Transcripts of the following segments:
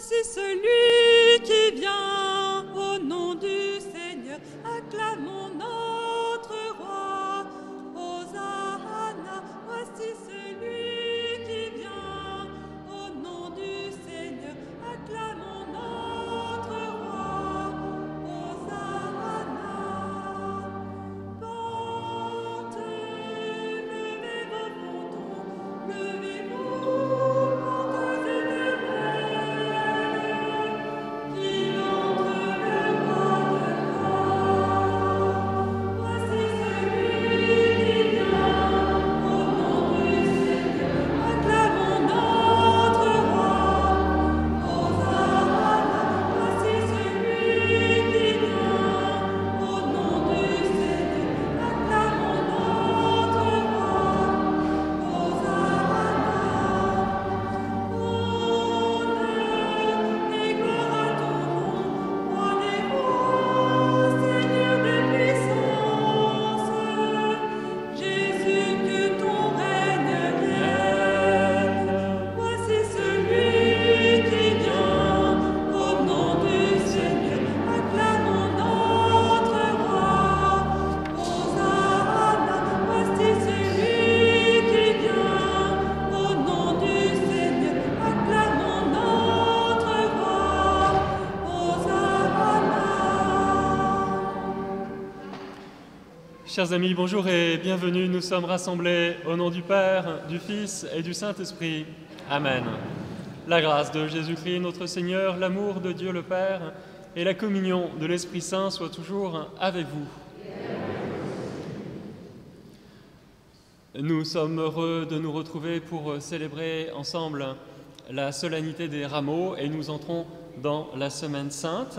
Voici celui qui vient, au nom du Seigneur, acclamons notre roi. Hosanna, voici celui qui vient, au nom du Seigneur, acclamons notre roi. Hosanna. Portez, levez vos frontons, levez-vous, portes éternelles, qu'il entre le roi de gloire. Voici celui qui vient, au nom du Seigneur, acclamons notre roi. Hosanna, voici celui qui vient, au nom du Seigneur, acclamons notre roi. Hosanna. Honneur et gloire à ton nom, roi des rois, Seigneur des puissances. Jésus, que ton règne vienne. Voici celui qui vient, au nom du Seigneur, acclamons notre roi. Hosanna, voici celui qui vient, au nom du Seigneur, acclamons notre roi. Hosanna. Chers amis, bonjour et bienvenue. Nous sommes rassemblés au nom du Père, du Fils et du Saint-Esprit. Amen. La grâce de Jésus-Christ, notre Seigneur, l'amour de Dieu le Père et la communion de l'Esprit Saint soient toujours avec vous. Nous sommes heureux de nous retrouver pour célébrer ensemble la solennité des rameaux et nous entrons dans la Semaine Sainte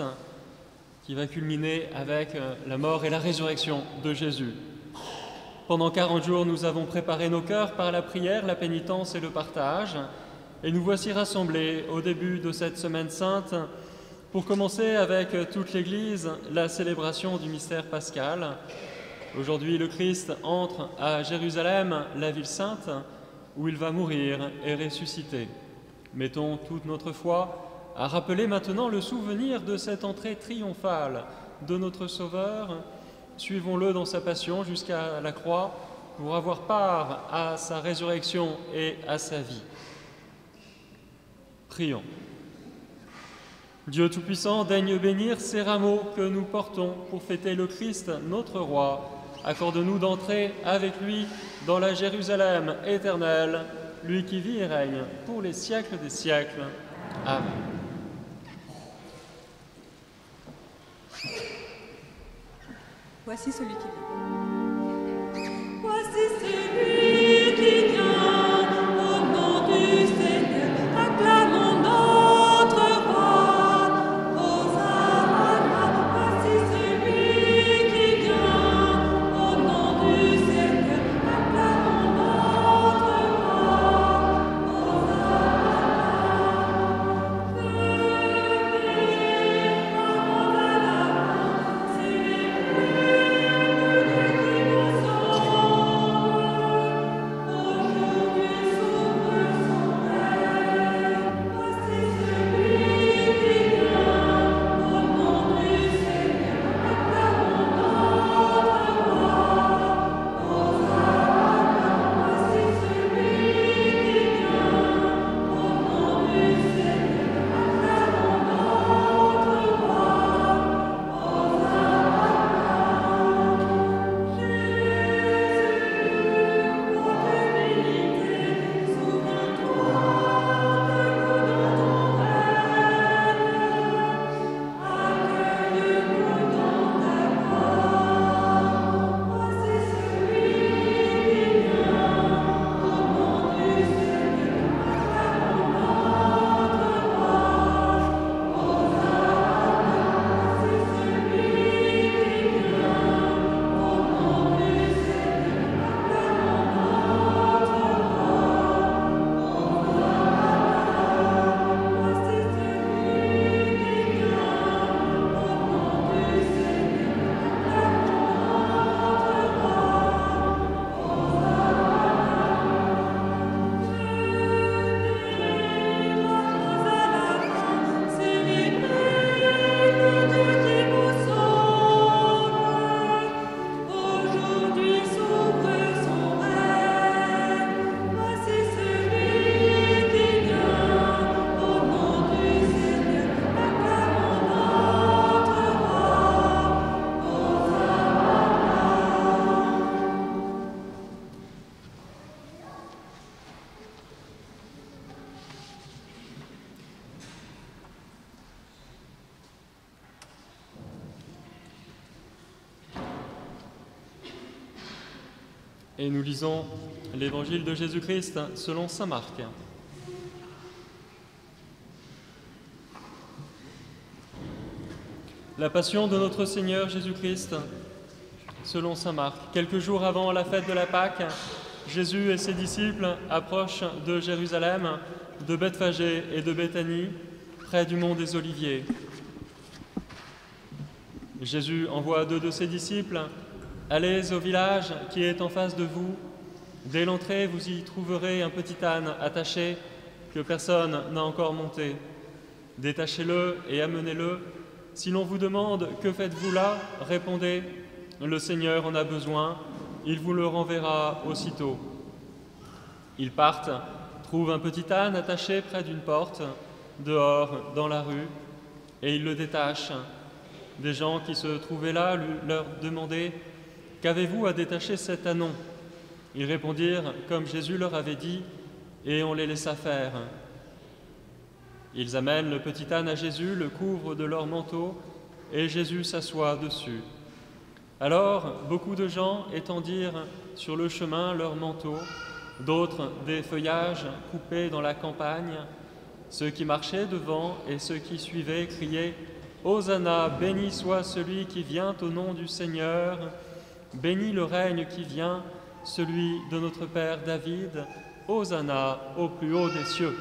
qui va culminer avec la mort et la résurrection de Jésus. Pendant 40 jours, nous avons préparé nos cœurs par la prière, la pénitence et le partage. Et nous voici rassemblés au début de cette Semaine Sainte pour commencer avec toute l'Église la célébration du mystère pascal. Aujourd'hui, le Christ entre à Jérusalem, la ville sainte, où il va mourir et ressusciter. Mettons toute notre foi à rappeler maintenant le souvenir de cette entrée triomphale de notre Sauveur. Suivons-le dans sa passion jusqu'à la croix pour avoir part à sa résurrection et à sa vie. Prions. Dieu Tout-Puissant, daigne bénir ces rameaux que nous portons pour fêter le Christ, notre Roi. Accorde-nous d'entrer avec lui dans la Jérusalem éternelle, lui qui vit et règne pour les siècles des siècles. Amen. Voici celui qui vient. Voici celui qui vient, au nom du Seigneur, acclamons notre roi. Hosanna, voici celui qui vient, au nom du Seigneur, acclamons notre roi. Hosanna. Venez, parlons à la main, célébrons le Et nous lisons l'Évangile de Jésus-Christ selon saint Marc. La passion de notre Seigneur Jésus-Christ selon saint Marc. Quelques jours avant la fête de la Pâque, Jésus et ses disciples approchent de Jérusalem, de Bethphagée et de Béthanie, près du mont des Oliviers. Jésus envoie 2 de ses disciples « Allez au village qui est en face de vous. Dès l'entrée, vous y trouverez un petit âne attaché que personne n'a encore monté. Détachez-le et amenez-le. Si l'on vous demande « Que faites-vous là ?» répondez « Le Seigneur en a besoin, il vous le renverra aussitôt. » Ils partent, trouvent un petit âne attaché près d'une porte, dehors, dans la rue, et ils le détachent. Des gens qui se trouvaient là leur demandaient « Qu'avez-vous à détacher cet ânon ?» Ils répondirent comme Jésus leur avait dit, et on les laissa faire. Ils amènent le petit âne à Jésus, le couvrent de leur manteau, et Jésus s'assoit dessus. Alors, beaucoup de gens étendirent sur le chemin leurs manteaux, d'autres des feuillages coupés dans la campagne. Ceux qui marchaient devant et ceux qui suivaient criaient « Hosanna, béni soit celui qui vient au nom du Seigneur, béni le règne qui vient, celui de notre Père David, Hosanna au plus haut des cieux. »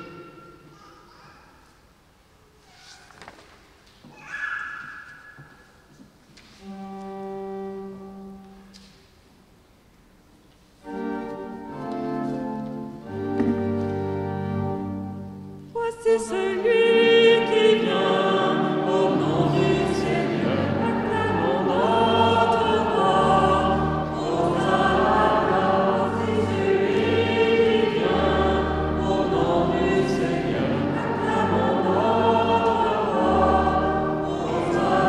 Voici celui qui vient au nom du Seigneur, acclamons notre roi. Hosanna, voici celui qui vient au nom du Seigneur, acclamons notre roi. Hosanna.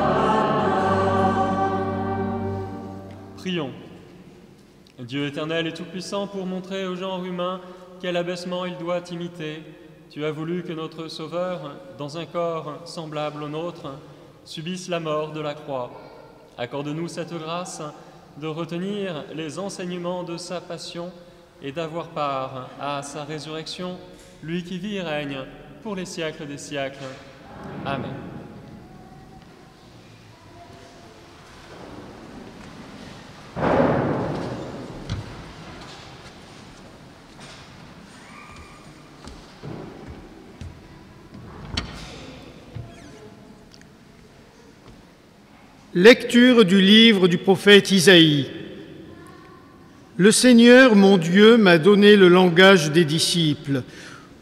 Prions. Dieu éternel et tout-puissant, pour montrer au genre humain quel abaissement il doit imiter, tu as voulu que notre Sauveur, dans un corps semblable au nôtre, subisse la mort de la croix. Accorde-nous cette grâce de retenir les enseignements de sa passion et d'avoir part à sa résurrection, lui qui vit et règne pour les siècles des siècles. Amen. Lecture du livre du prophète Isaïe. Le Seigneur, mon Dieu, m'a donné le langage des disciples,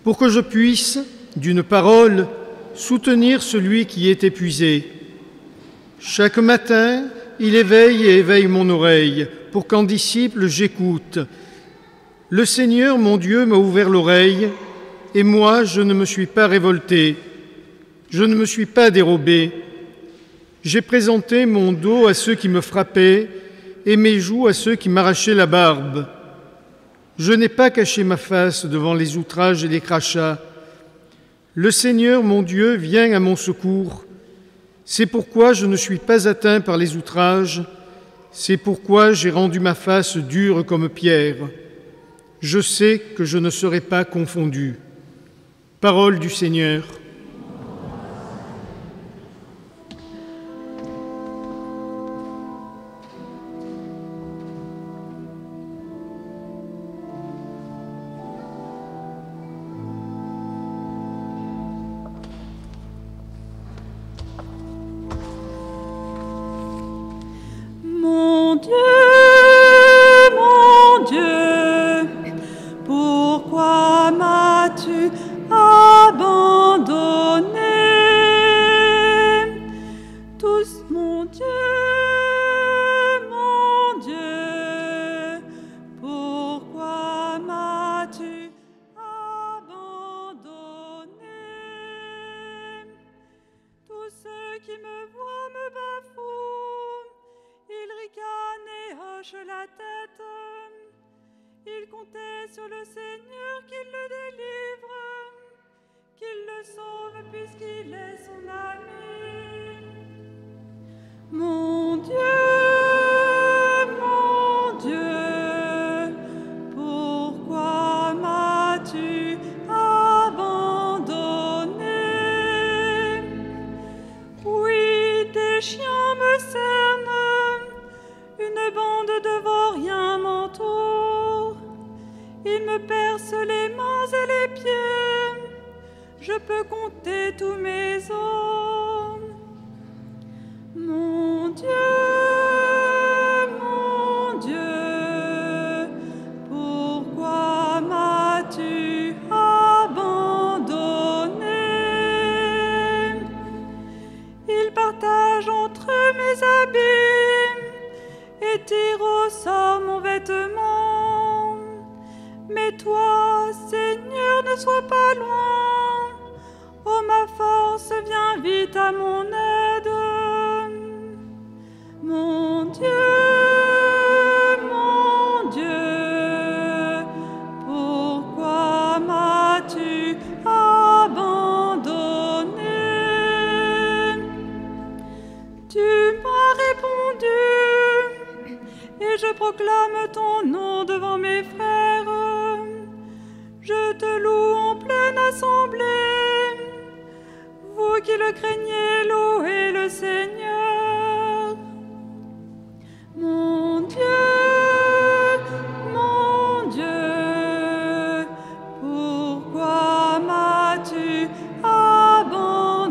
pour que je puisse, d'une parole, soutenir celui qui est épuisé. Chaque matin, il éveille et éveille mon oreille, pour qu'en disciple j'écoute. Le Seigneur, mon Dieu, m'a ouvert l'oreille, et moi, je ne me suis pas révolté, je ne me suis pas dérobé. J'ai présenté mon dos à ceux qui me frappaient et mes joues à ceux qui m'arrachaient la barbe. Je n'ai pas caché ma face devant les outrages et les crachats. Le Seigneur, mon Dieu, vient à mon secours. C'est pourquoi je ne suis pas atteint par les outrages. C'est pourquoi j'ai rendu ma face dure comme pierre. Je sais que je ne serai pas confondu. Parole du Seigneur. Mon Dieu, pourquoi m'as-tu abandonné? Tous, mon Dieu, pourquoi m'as-tu abandonné? Tous ceux qui me voient me bafouent. Ils ricanent et hochent la tête. Ils comptaient sur le Seigneur qu'il le délivre, qu'il le sauve puisqu'il est son ami. Mon Dieu, je peux compter tous mes os. Mon Dieu, pourquoi m'as-tu abandonné? Il partage entre mes habits et tire au sort mon vêtement. Mais toi, Seigneur, ne sois pas loin. Oh, ma force, viens vite à mon aide. Mon Dieu, pourquoi m'as-tu abandonné? Tu m'as répondu, et je proclame ton nom devant mes frères. Je te loue en pleine assemblée. Vous qui le craignez, louez le Seigneur. Mon Dieu, pourquoi m'as-tu abandonné?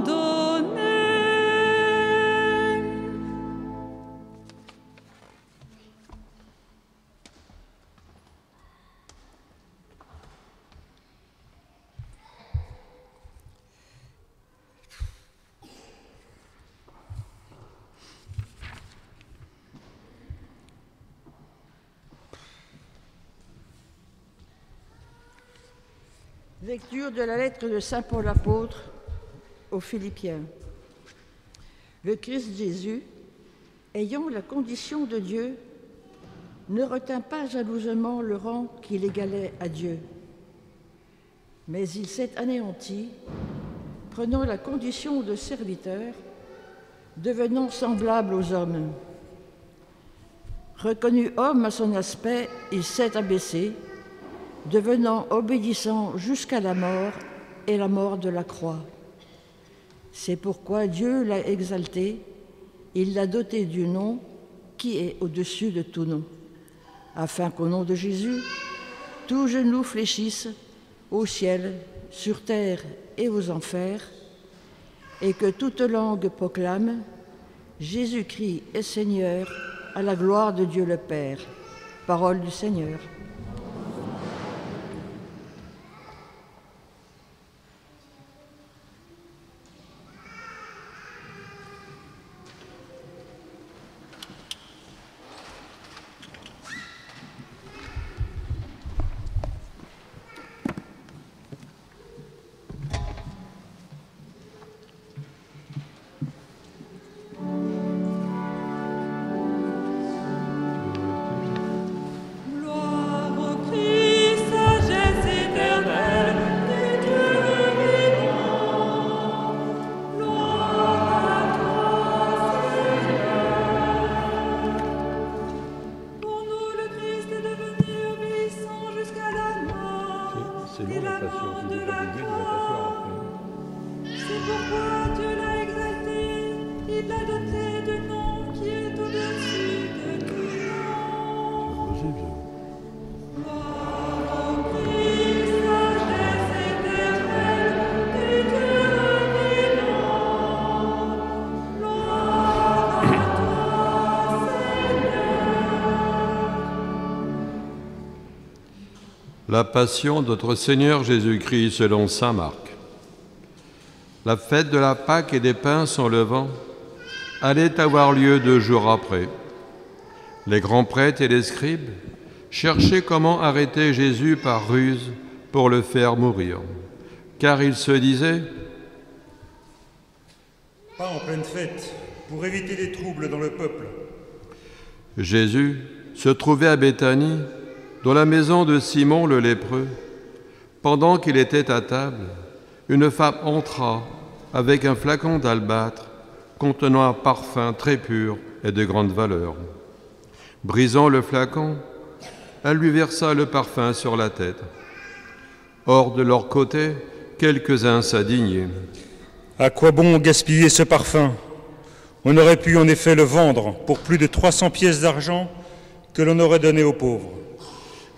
Lecture de la lettre de saint Paul apôtre aux Philippiens. Le Christ Jésus, ayant la condition de Dieu, ne retint pas jalousement le rang qu'il égalait à Dieu, mais il s'est anéanti, prenant la condition de serviteur, devenant semblable aux hommes. Reconnu homme à son aspect, il s'est abaissé, devenant obéissant jusqu'à la mort et la mort de la croix. C'est pourquoi Dieu l'a exalté, il l'a doté du nom qui est au-dessus de tout nom, afin qu'au nom de Jésus, tout genou fléchisse au ciel, sur terre et aux enfers, et que toute langue proclame « Jésus-Christ est Seigneur, à la gloire de Dieu le Père ». Parole du Seigneur. La Passion de notre Seigneur Jésus-Christ selon saint Marc. La fête de la Pâque et des pains sans levain allait avoir lieu 2 jours après. Les grands prêtres et les scribes cherchaient comment arrêter Jésus par ruse pour le faire mourir, car ils se disaient « Pas en pleine fête, pour éviter les troubles dans le peuple. » Jésus se trouvait à Béthanie, dans la maison de Simon le lépreux. Pendant qu'il était à table, une femme entra avec un flacon d'albâtre contenant un parfum très pur et de grande valeur. Brisant le flacon, elle lui versa le parfum sur la tête. Or, de leur côté, quelques-uns s'indignaient. « À quoi bon gaspiller ce parfum? On aurait pu en effet le vendre pour plus de 300 pièces d'argent que l'on aurait donné aux pauvres. »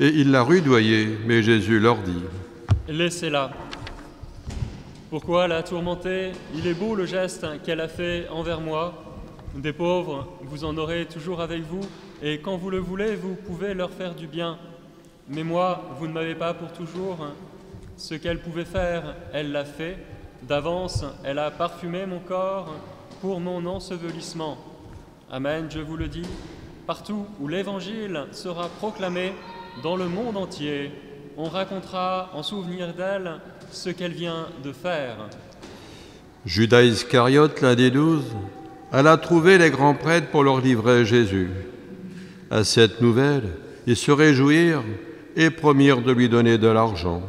Et ils la rudoyaient, mais Jésus leur dit : « Laissez-la. Pourquoi la tourmenter? Il est beau le geste qu'elle a fait envers moi. Des pauvres, vous en aurez toujours avec vous, et quand vous le voulez, vous pouvez leur faire du bien. Mais moi, vous ne m'avez pas pour toujours. Ce qu'elle pouvait faire, elle l'a fait. D'avance, elle a parfumé mon corps pour mon ensevelissement. Amen, je vous le dis, partout où l'Évangile sera proclamé dans le monde entier, on racontera en souvenir d'elle ce qu'elle vient de faire. Judas Iscariote, l'un des 12, alla trouver les grands prêtres pour leur livrer Jésus. À cette nouvelle, ils se réjouirent et promirent de lui donner de l'argent.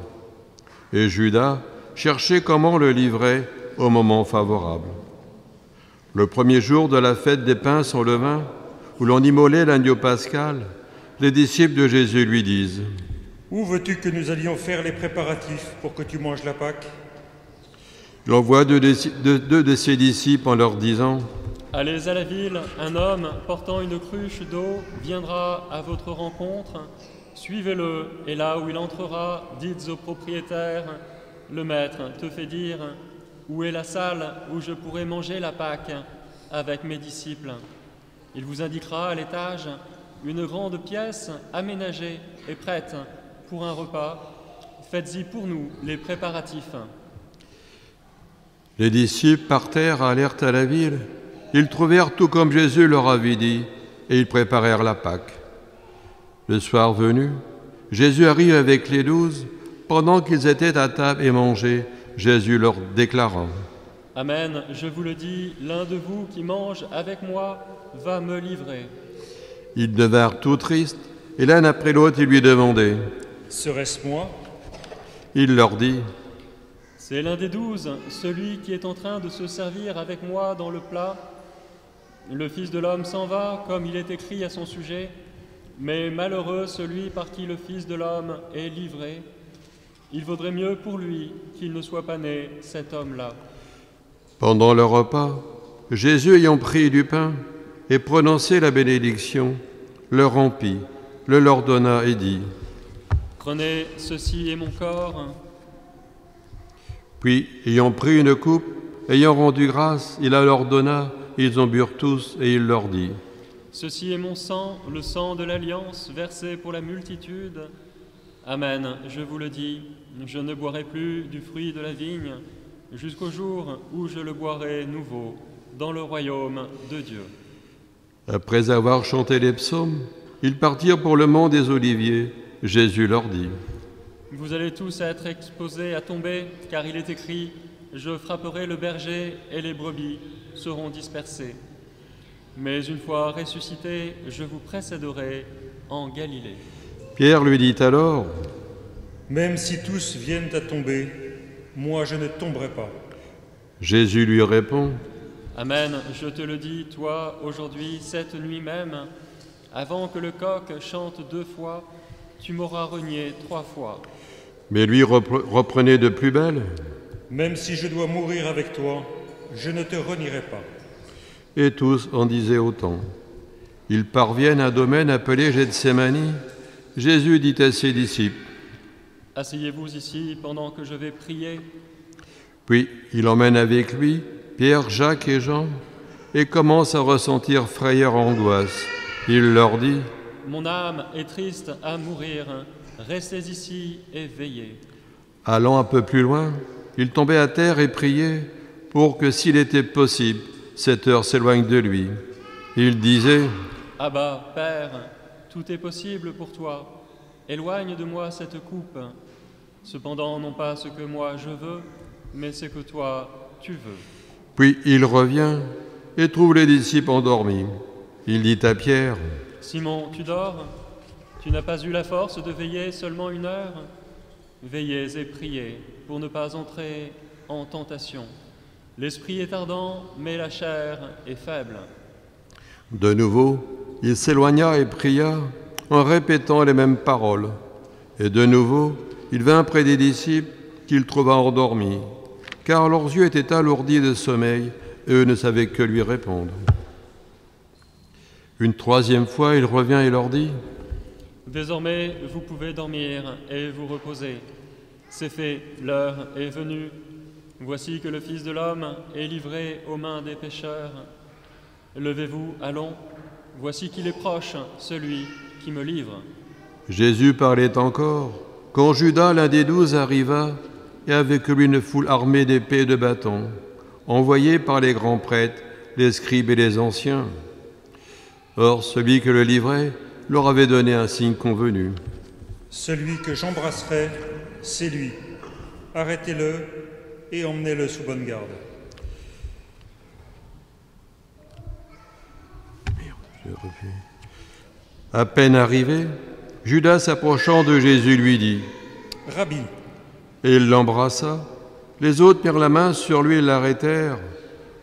Et Judas cherchait comment le livrer au moment favorable. Le premier jour de la fête des pains sans levain, où l'on immolait l'agneau pascal, les disciples de Jésus lui disent: « Où veux-tu que nous allions faire les préparatifs pour que tu manges la Pâque ?» Il envoie deux de ses disciples en leur disant: « Allez à la ville, un homme portant une cruche d'eau viendra à votre rencontre. Suivez-le, et là où il entrera, dites au propriétaire: le maître te fait dire, où est la salle où je pourrai manger la Pâque avec mes disciples? Il vous indiquera à l'étage une grande pièce aménagée et prête pour un repas. Faites-y pour nous les préparatifs. » Les disciples partèrent, allèrent à la ville. Ils trouvèrent tout comme Jésus leur avait dit, et ils préparèrent la Pâque. Le soir venu, Jésus arrive avec les 12. Pendant qu'ils étaient à table et mangeaient, Jésus leur déclara: « Amen, je vous le dis, l'un de vous qui mange avec moi va me livrer. » Ils devinrent tout tristes, et l'un après l'autre, ils lui demandaient: « Serait-ce moi ?» Il leur dit: « C'est l'un des 12, celui qui est en train de se servir avec moi dans le plat. Le Fils de l'homme s'en va, comme il est écrit à son sujet, mais malheureux celui par qui le Fils de l'homme est livré. Il vaudrait mieux pour lui qu'il ne soit pas né, cet homme-là. » Pendant le repas, Jésus, ayant pris du pain et prononcé la bénédiction, le rompit, le leur donna et dit: « Prenez, ceci est mon corps. » Puis, ayant pris une coupe, ayant rendu grâce, il la leur donna, ils en burent tous, et il leur dit: « Ceci est mon sang, le sang de l'Alliance, versé pour la multitude. Amen, je vous le dis, je ne boirai plus du fruit de la vigne jusqu'au jour où je le boirai nouveau dans le royaume de Dieu. » Après avoir chanté les psaumes, ils partirent pour le mont des Oliviers. Jésus leur dit: « Vous allez tous être exposés à tomber, car il est écrit: je frapperai le berger et les brebis seront dispersées. Mais une fois ressuscité, je vous précéderai en Galilée. » Pierre lui dit alors: « Même si tous viennent à tomber, moi je ne tomberai pas. » Jésus lui répond: « Amen, je te le dis, toi, aujourd'hui, cette nuit même, avant que le coq chante 2 fois, tu m'auras renié 3 fois. » Mais lui reprenait de plus belle: « Même si je dois mourir avec toi, je ne te renierai pas. » Et tous en disaient autant. Ils parviennent à un domaine appelé Gethsémani. Jésus dit à ses disciples: « Asseyez-vous ici pendant que je vais prier. » Puis il emmène avec lui Pierre, Jacques et Jean, et commence à ressentir frayeur et angoisse. Il leur dit: « Mon âme est triste à mourir, restez ici et veillez. » Allant un peu plus loin, il tombait à terre et priait pour que, s'il était possible, cette heure s'éloigne de lui. Il disait: « Abba, Père, tout est possible pour toi. Éloigne de moi cette coupe. Cependant, non pas ce que moi je veux, mais ce que toi tu veux. » Puis il revient et trouve les disciples endormis. Il dit à Pierre: « Simon, tu dors? Tu n'as pas eu la force de veiller seulement 1 heure? Veillez et priez pour ne pas entrer en tentation. L'esprit est ardent, mais la chair est faible. » De nouveau, il s'éloigna et pria en répétant les mêmes paroles. Et de nouveau, il vint près des disciples qu'il trouva endormis, car leurs yeux étaient alourdis de sommeil, et eux ne savaient que lui répondre. Une 3e fois, il revient et leur dit: « Désormais, vous pouvez dormir et vous reposer. C'est fait, l'heure est venue. Voici que le Fils de l'homme est livré aux mains des pécheurs. Levez-vous, allons, voici qu'il est proche, celui qui me livre. » Jésus parlait encore, quand Judas, l'un des 12, arriva, et avec lui une foule armée d'épées et de bâtons, envoyés par les grands prêtres, les scribes et les anciens. Or, celui que le livrait leur avait donné un signe convenu. « Celui que j'embrasserai, c'est lui. Arrêtez-le et emmenez-le sous bonne garde. » À peine arrivé, Judas, s'approchant de Jésus, lui dit « Rabbi !» Et il l'embrassa. Les autres mirent la main sur lui et l'arrêtèrent.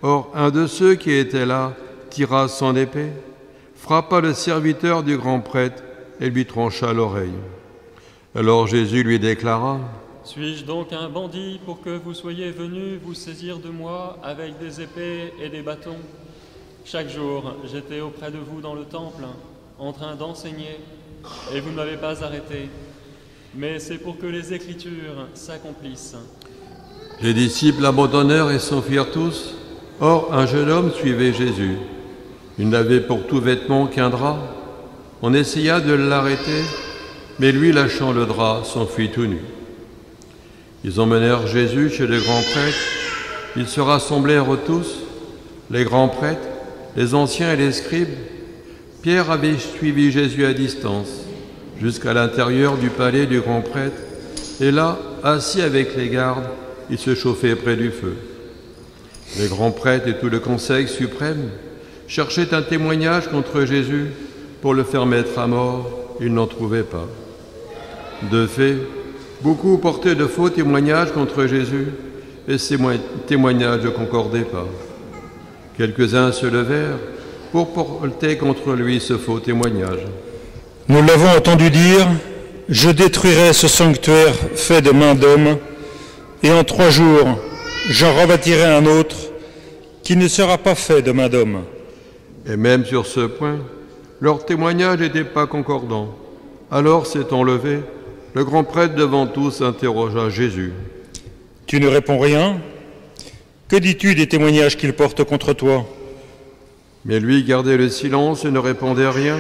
Or, un de ceux qui étaient là tira son épée, frappa le serviteur du grand prêtre et lui trancha l'oreille. Alors Jésus lui déclara : « Suis-je donc un bandit pour que vous soyez venus vous saisir de moi avec des épées et des bâtons ? Chaque jour, j'étais auprès de vous dans le temple, en train d'enseigner, et vous ne m'avez pas arrêté. Mais c'est pour que les Écritures s'accomplissent. » Les disciples abandonnèrent et s'enfuirent tous. Or, un jeune homme suivait Jésus. Il n'avait pour tout vêtement qu'un drap. On essaya de l'arrêter, mais lui, lâchant le drap, s'enfuit tout nu. Ils emmenèrent Jésus chez le grand prêtre. Ils se rassemblèrent tous, les grands prêtres, les anciens et les scribes. Pierre avait suivi Jésus à distance, jusqu'à l'intérieur du palais du grand prêtre, et là, assis avec les gardes, il se chauffait près du feu. Les grands prêtres et tout le conseil suprême cherchaient un témoignage contre Jésus pour le faire mettre à mort. Ils n'en trouvaient pas. De fait, beaucoup portaient de faux témoignages contre Jésus, et ces témoignages ne concordaient pas. Quelques-uns se levèrent pour porter contre lui ce faux témoignage. « Nous l'avons entendu dire, je détruirai ce sanctuaire fait de main d'homme, et en 3 jours, j'en rebâtirai un autre qui ne sera pas fait de main d'homme. » Et même sur ce point, leur témoignage n'était pas concordant. Alors, s'étant levé, le grand prêtre devant tous interrogea Jésus. « Tu ne réponds rien ? Que dis-tu des témoignages qu'ils portent contre toi ?» Mais lui gardait le silence et ne répondait rien.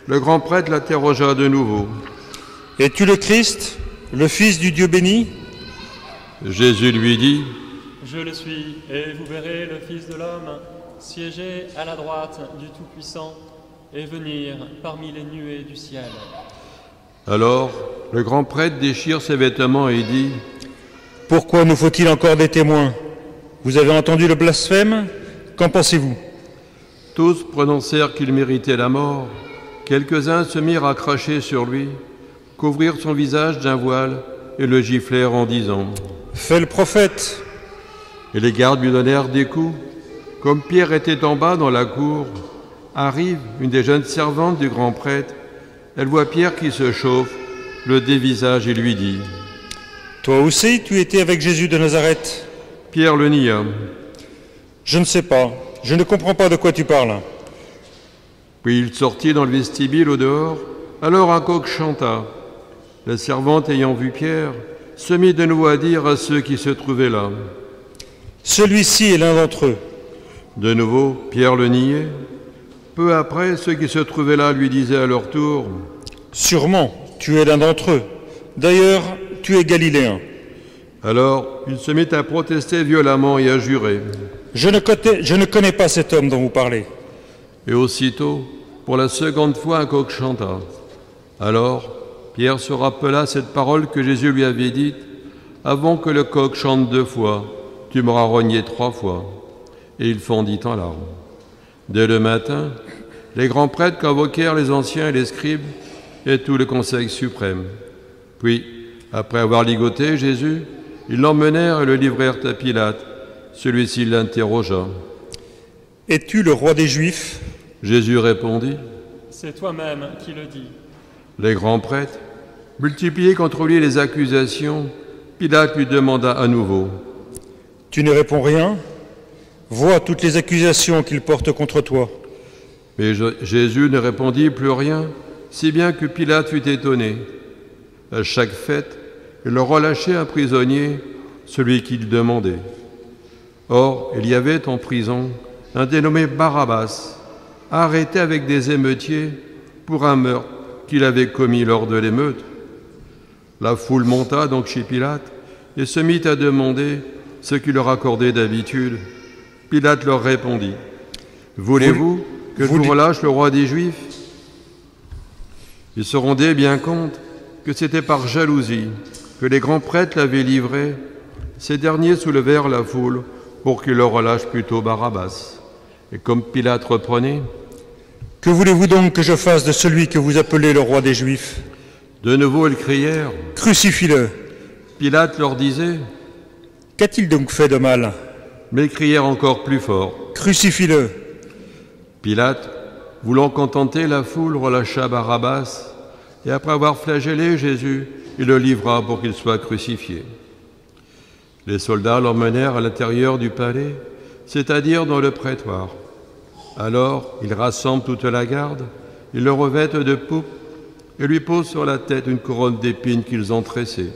Le grand prêtre l'interrogea de nouveau. « Es-tu le Christ, le Fils du Dieu béni ?» Jésus lui dit : « Je le suis, et vous verrez le Fils de l'homme siéger à la droite du Tout-Puissant et venir parmi les nuées du ciel. » Alors, le grand prêtre déchire ses vêtements et dit : « Pourquoi nous faut-il encore des témoins ? Vous avez entendu le blasphème ? Qu'en pensez-vous » Tous prononcèrent qu'il méritait la mort. Quelques-uns se mirent à cracher sur lui, couvrirent son visage d'un voile et le giflèrent en disant : « Fais le prophète !» Et les gardes lui donnèrent des coups. Comme Pierre était en bas dans la cour, arrive une des jeunes servantes du grand prêtre. Elle voit Pierre qui se chauffe, le dévisage et lui dit : « Toi aussi, tu étais avec Jésus de Nazareth ?» Pierre le nia. « Je ne sais pas, je ne comprends pas de quoi tu parles. » Puis il sortit dans le vestibule au dehors. Alors un coq chanta. La servante, ayant vu Pierre, se mit de nouveau à dire à ceux qui se trouvaient là : « Celui-ci est l'un d'entre eux. » De nouveau, Pierre le niait. Peu après, ceux qui se trouvaient là lui disaient à leur tour : « Sûrement, tu es l'un d'entre eux. D'ailleurs, tu es galiléen. » Alors, il se mit à protester violemment et à jurer : « Je ne connais pas cet homme dont vous parlez. » Et aussitôt, pour la seconde fois, un coq chanta. Alors, Pierre se rappela cette parole que Jésus lui avait dite : « Avant que le coq chante 2 fois, tu m'auras rogné 3 fois. » Et il fondit en larmes. Dès le matin, les grands prêtres convoquèrent les anciens et les scribes et tout le conseil suprême. Puis, après avoir ligoté Jésus, ils l'emmenèrent et le livrèrent à Pilate. Celui-ci l'interrogea. « Es-tu le roi des Juifs ?» Jésus répondit : « C'est toi-même qui le dis. » Les grands prêtres multipliaient contre lui les accusations. Pilate lui demanda à nouveau : « Tu ne réponds rien ? Vois toutes les accusations qu'il porte contre toi. » Mais Jésus ne répondit plus rien, si bien que Pilate fut étonné. À chaque fête, il relâchait un prisonnier celui qu'il demandait. Or, il y avait en prison un dénommé Barabbas, arrêté avec des émeutiers pour un meurtre qu'il avait commis lors de l'émeute. La foule monta donc chez Pilate et se mit à demander ce qu'il leur accordait d'habitude. Pilate leur répondit, « Voulez-vous que je vous relâche le roi des Juifs ?» Ils se rendaient bien compte que c'était par jalousie que les grands prêtres l'avaient livré. Ces derniers soulevèrent la foule pour qu'il leur relâche plutôt Barabbas. Et comme Pilate reprenait, « Que voulez-vous donc que je fasse de celui que vous appelez le roi des Juifs ?» De nouveau ils crièrent, « Crucifie-le !» Pilate leur disait, « Qu'a-t-il donc fait de mal ?» Mais ils crièrent encore plus fort, « Crucifie-le !» Pilate, voulant contenter la foule, relâcha Barabbas, et après avoir flagellé Jésus, il le livra pour qu'il soit crucifié. Les soldats l'emmenèrent à l'intérieur du palais, c'est-à-dire dans le prétoire. Alors, ils rassemblent toute la garde, ils le revêtent de pourpre et lui posent sur la tête une couronne d'épines qu'ils ont tressée.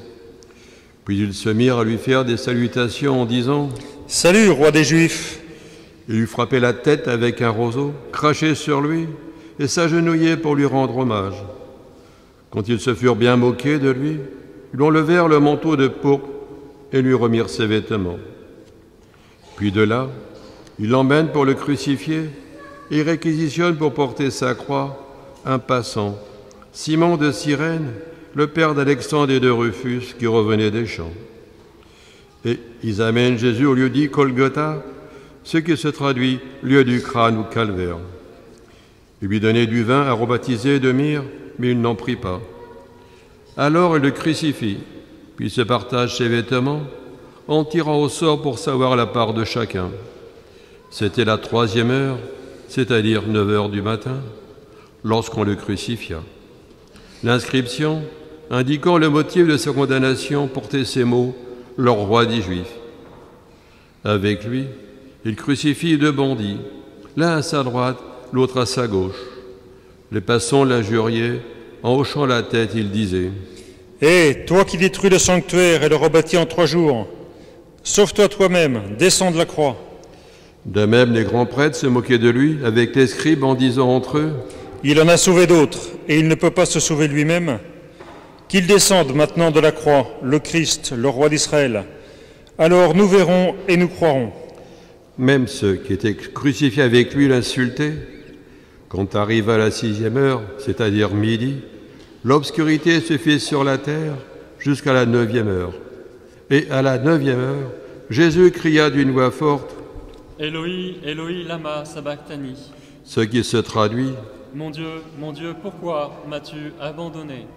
Puis ils se mirent à lui faire des salutations en disant « Salut, roi des Juifs !» Ils lui frappaient la tête avec un roseau, crachaient sur lui et s'agenouillaient pour lui rendre hommage. Quand ils se furent bien moqués de lui, ils lui enlevèrent le manteau de pourpre et lui remirent ses vêtements. Puis de là, ils l'emmènent pour le crucifier et ils réquisitionnent pour porter sa croix un passant, Simon de Cyrène, le père d'Alexandre et de Rufus, qui revenait des champs. Et ils amènent Jésus au lieu dit Golgotha, ce qui se traduit lieu du crâne ou calvaire. Ils lui donnaient du vin aromatisé de myrrhe, mais il n'en prit pas. Alors ils le crucifient, puis se partagent ses vêtements, en tirant au sort pour savoir la part de chacun. C'était la 3e heure, c'est-à-dire 9 heures du matin, lorsqu'on le crucifia. L'inscription, indiquant le motif de sa condamnation, portait ces mots « Le roi des Juifs ». Avec lui, il crucifie 2 bandits, l'un à sa droite, l'autre à sa gauche. Les passants l'injuriaient, en hochant la tête, il disait « Hé, toi qui détruis le sanctuaire et le rebâtis en 3 jours, sauve-toi toi-même, descends de la croix. » De même, les grands prêtres se moquaient de lui avec les scribes en disant entre eux « Il en a sauvé d'autres, et il ne peut pas se sauver lui-même. Qu'il descende maintenant de la croix, le Christ, le roi d'Israël. Alors nous verrons et nous croirons. » Même ceux qui étaient crucifiés avec lui l'insultaient. Quand arriva la 6e heure, c'est-à-dire midi, l'obscurité se fit sur la terre jusqu'à la 9e heure. Et à la 9e heure, Jésus cria d'une voix forte « Éloi, Éloi, lama sabachthani » ce qui se traduit « Mon Dieu, pourquoi m'as-tu abandonné ?»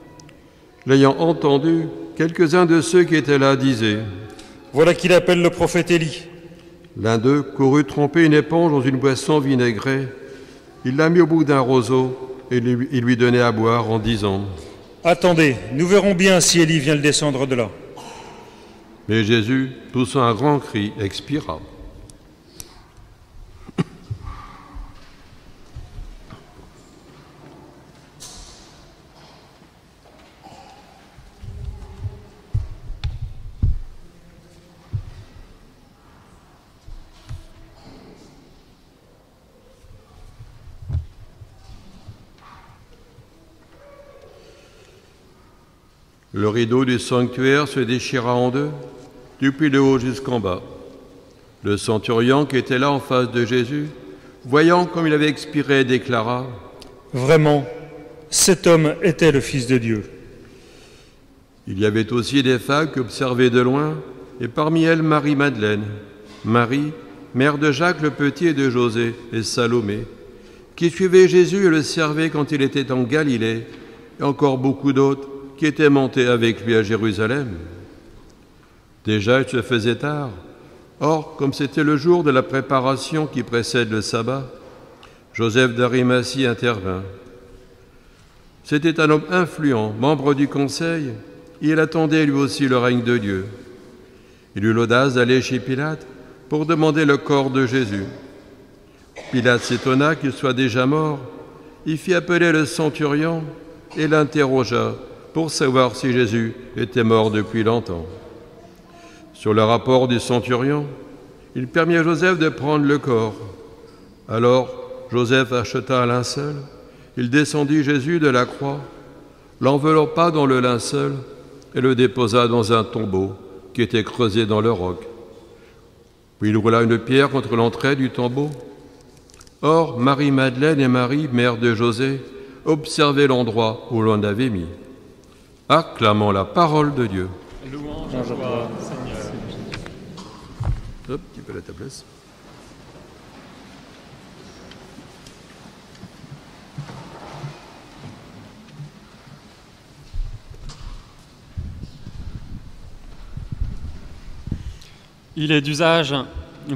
L'ayant entendu, quelques-uns de ceux qui étaient là disaient « Voilà qu'il appelle le prophète Élie. » L'un d'eux courut tremper une éponge dans une boisson vinaigrée. Il l'a mis au bout d'un roseau et il lui donnait à boire en disant « Attendez, nous verrons bien si Élie vient le descendre de là. » Mais Jésus, poussant un grand cri, expira. Le rideau du sanctuaire se déchira en 2, depuis le haut jusqu'en bas. Le centurion qui était là en face de Jésus, voyant comme il avait expiré, déclara « Vraiment, cet homme était le Fils de Dieu. » Il y avait aussi des femmes qui observaient de loin, et parmi elles Marie-Madeleine, Marie, mère de Jacques le Petit et de José, et Salomé, qui suivaient Jésus et le servaient quand il était en Galilée, et encore beaucoup d'autres qui étaient montés avec lui à Jérusalem. Déjà, il se faisait tard. Or, comme c'était le jour de la préparation qui précède le sabbat, Joseph d'Arimathie intervint. C'était un homme influent, membre du conseil, et il attendait lui aussi le règne de Dieu. Il eut l'audace d'aller chez Pilate pour demander le corps de Jésus. Pilate s'étonna qu'il soit déjà mort. Il fit appeler le centurion et l'interrogea pour savoir si Jésus était mort depuis longtemps. Sur le rapport du centurion, il permit à Joseph de prendre le corps. Alors Joseph acheta un linceul, il descendit Jésus de la croix, l'enveloppa dans le linceul et le déposa dans un tombeau qui était creusé dans le roc. Puis il roula une pierre contre l'entrée du tombeau. Or, Marie-Madeleine et Marie, mère de José, observaient l'endroit où l'on avait mis. Acclamons la parole de Dieu. Louange à toi, Seigneur. Hop, tu peux aller à ta place. Il est d'usage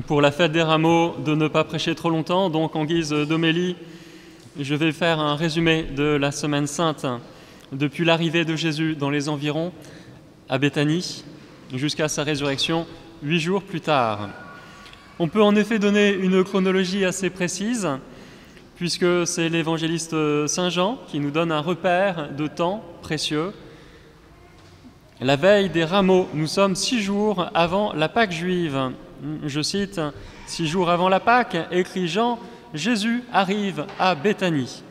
pour la fête des rameaux de ne pas prêcher trop longtemps, donc en guise d'homélie, je vais faire un résumé de la Semaine Sainte depuis l'arrivée de Jésus dans les environs à Béthanie jusqu'à sa résurrection 8 jours plus tard. On peut en effet donner une chronologie assez précise puisque c'est l'évangéliste Saint Jean qui nous donne un repère de temps précieux. La veille des rameaux, nous sommes 6 jours avant la Pâque juive. Je cite, « 6 jours avant la Pâque, écrit Jean, Jésus arrive à Béthanie. »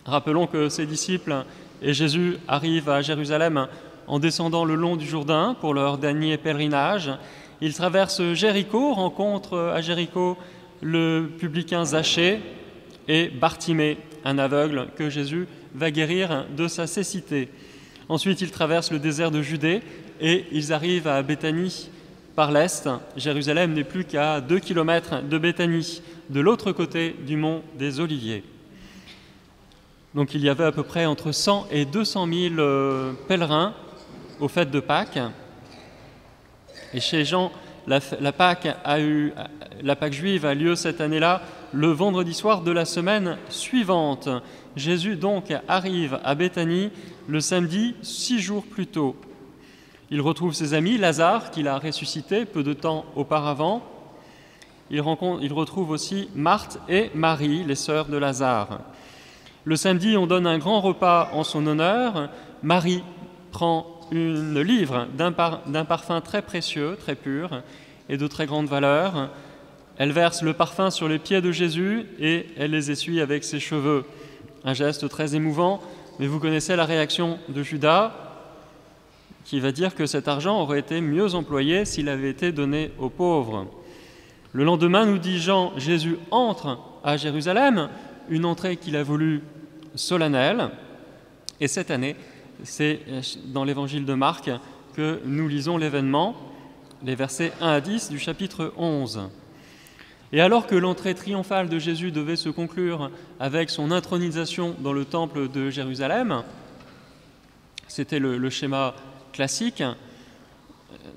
Rappelons que ses disciples et Jésus arrivent à Jérusalem en descendant le long du Jourdain pour leur dernier pèlerinage. Ils traversent Jéricho, rencontrent à Jéricho le publicain Zachée et Bartimée, un aveugle que Jésus va guérir de sa cécité. Ensuite, ils traversent le désert de Judée et ils arrivent à Béthanie par l'est. Jérusalem n'est plus qu'à 2 kilomètres de Béthanie, de l'autre côté du mont des Oliviers. Donc il y avait à peu près entre 100 et 200 000 pèlerins aux fêtes de Pâques. Et chez Jean, la Pâque juive a lieu cette année-là le vendredi soir de la semaine suivante. Jésus donc arrive à Béthanie le samedi 6 jours plus tôt. Il retrouve ses amis, Lazare, qu'il a ressuscité peu de temps auparavant. Il retrouve aussi Marthe et Marie, les sœurs de Lazare. Le samedi, on donne un grand repas en son honneur. Marie prend une livre d'un parfum très précieux, très pur et de très grande valeur. Elle verse le parfum sur les pieds de Jésus et elle les essuie avec ses cheveux. Un geste très émouvant, mais vous connaissez la réaction de Judas qui va dire que cet argent aurait été mieux employé s'il avait été donné aux pauvres. Le lendemain, nous dit Jean, Jésus entre à Jérusalem, une entrée qu'il a voulu solennelle. Et cette année, c'est dans l'évangile de Marc que nous lisons l'événement, les versets 1 à 10 du chapitre 11. Et alors que l'entrée triomphale de Jésus devait se conclure avec son intronisation dans le temple de Jérusalem, c'était le schéma classique,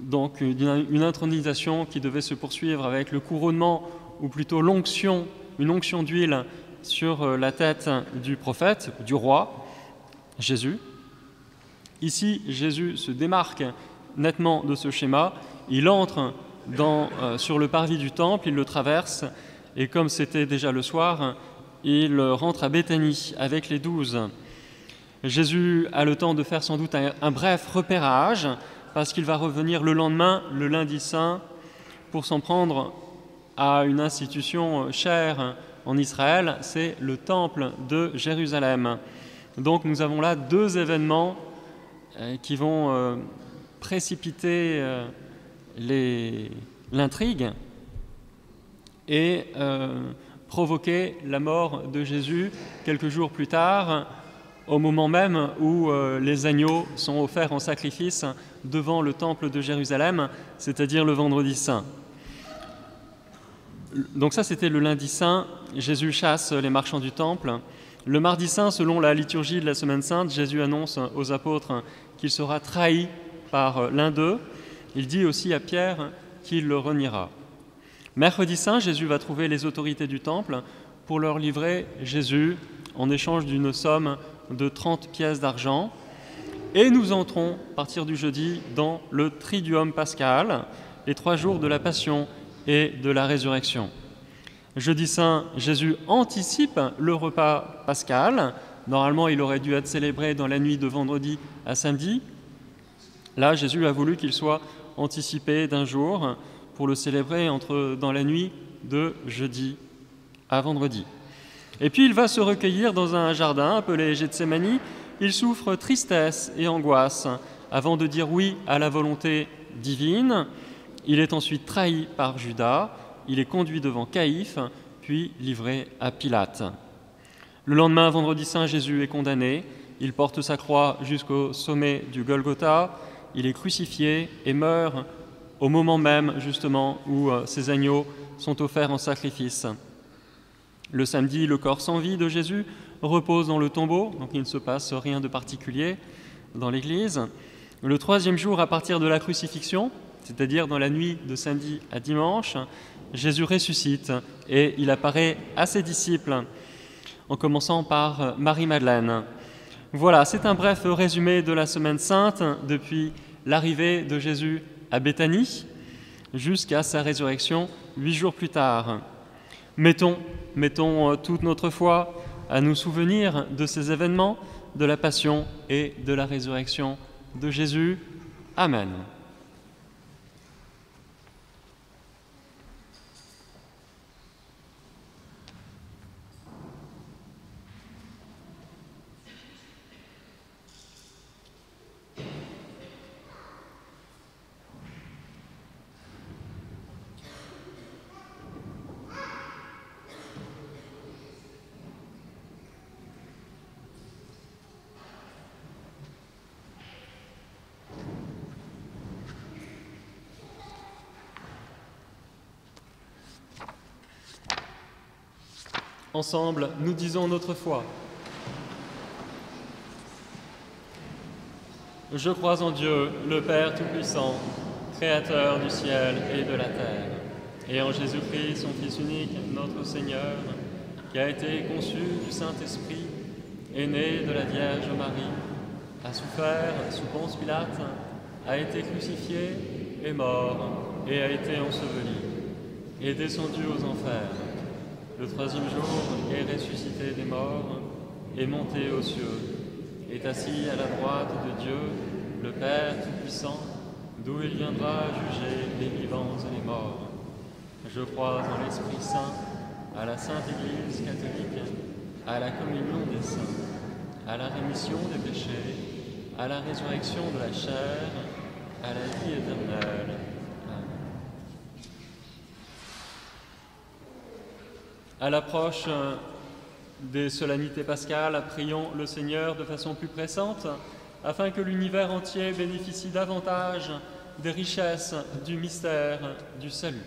donc une intronisation qui devait se poursuivre avec le couronnement, ou plutôt l'onction, une onction d'huile sur la tête du prophète, du roi, Jésus. Ici, Jésus se démarque nettement de ce schéma. Il entre sur le parvis du temple, il le traverse, et comme c'était déjà le soir, il rentre à Béthanie avec les 12. Jésus a le temps de faire sans doute un bref repérage, parce qu'il va revenir le lendemain, le lundi saint, pour s'en prendre à une institution chère en Israël, c'est le temple de Jérusalem. Donc nous avons là 2 événements qui vont précipiter l'intrigue et provoquer la mort de Jésus quelques jours plus tard, au moment même où les agneaux sont offerts en sacrifice devant le temple de Jérusalem, c'est-à-dire le vendredi saint. Donc ça, c'était le lundi saint. Jésus chasse les marchands du temple. Le mardi saint, selon la liturgie de la Semaine Sainte, Jésus annonce aux apôtres qu'il sera trahi par l'un d'eux. Il dit aussi à Pierre qu'il le reniera. Mercredi saint, Jésus va trouver les autorités du temple pour leur livrer Jésus en échange d'une somme de 30 pièces d'argent. Et nous entrons, à partir du jeudi, dans le Triduum pascal, les 3 jours de la Passion et de la Résurrection. Jeudi saint, Jésus anticipe le repas pascal. Normalement, il aurait dû être célébré dans la nuit de vendredi à samedi. Là, Jésus a voulu qu'il soit anticipé d'un jour pour le célébrer dans la nuit de jeudi à vendredi. Et puis il va se recueillir dans un jardin appelé Gethsémani. Il souffre tristesse et angoisse avant de dire oui à la volonté divine. Il est ensuite trahi par Judas, il est conduit devant Caïphe, puis livré à Pilate. Le lendemain, vendredi saint, Jésus est condamné. Il porte sa croix jusqu'au sommet du Golgotha. Il est crucifié et meurt au moment même, justement, où ces agneaux sont offerts en sacrifice. Le samedi, le corps sans vie de Jésus repose dans le tombeau, donc il ne se passe rien de particulier dans l'Église. Le troisième jour, à partir de la crucifixion, c'est-à-dire dans la nuit de samedi à dimanche, Jésus ressuscite et il apparaît à ses disciples, en commençant par Marie-Madeleine. Voilà, c'est un bref résumé de la Semaine Sainte depuis l'arrivée de Jésus à Béthanie jusqu'à sa résurrection 8 jours plus tard. Mettons toute notre foi à nous souvenir de ces événements, de la passion et de la résurrection de Jésus. Amen. Ensemble, nous disons notre foi. Je crois en Dieu, le Père Tout-Puissant, Créateur du ciel et de la terre, et en Jésus-Christ, son Fils unique, notre Seigneur, qui a été conçu du Saint-Esprit, est né de la Vierge Marie, a souffert sous Ponce Pilate, a été crucifié, est mort et a été enseveli, est descendu aux enfers. Le troisième jour est ressuscité des morts, est monté aux cieux, est assis à la droite de Dieu, le Père Tout-Puissant, d'où il viendra juger les vivants et les morts. Je crois en l'Esprit Saint, à la Sainte Église catholique, à la communion des saints, à la rémission des péchés, à la résurrection de la chair, à la vie éternelle. À l'approche des solennités pascales, prions le Seigneur de façon plus pressante, afin que l'univers entier bénéficie davantage des richesses du mystère du salut.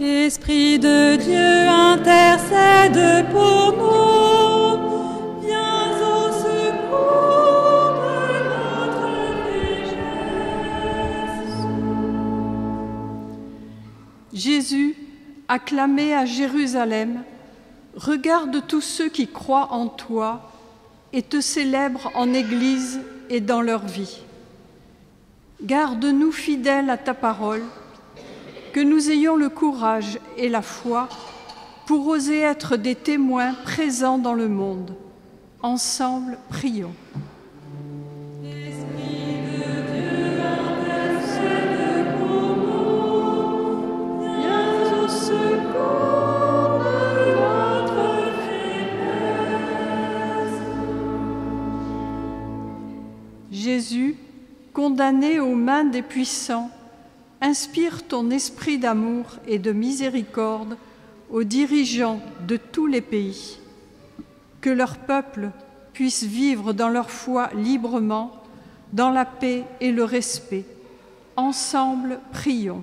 Esprit de Dieu, intercède pour nous. Jésus, acclamé à Jérusalem, regarde tous ceux qui croient en toi et te célèbrent en Église et dans leur vie. Garde-nous fidèles à ta parole, que nous ayons le courage et la foi pour oser être des témoins présents dans le monde. Ensemble, prions. Jésus, condamné aux mains des puissants, inspire ton esprit d'amour et de miséricorde aux dirigeants de tous les pays. Que leur peuple puisse vivre dans leur foi librement, dans la paix et le respect. Ensemble, prions.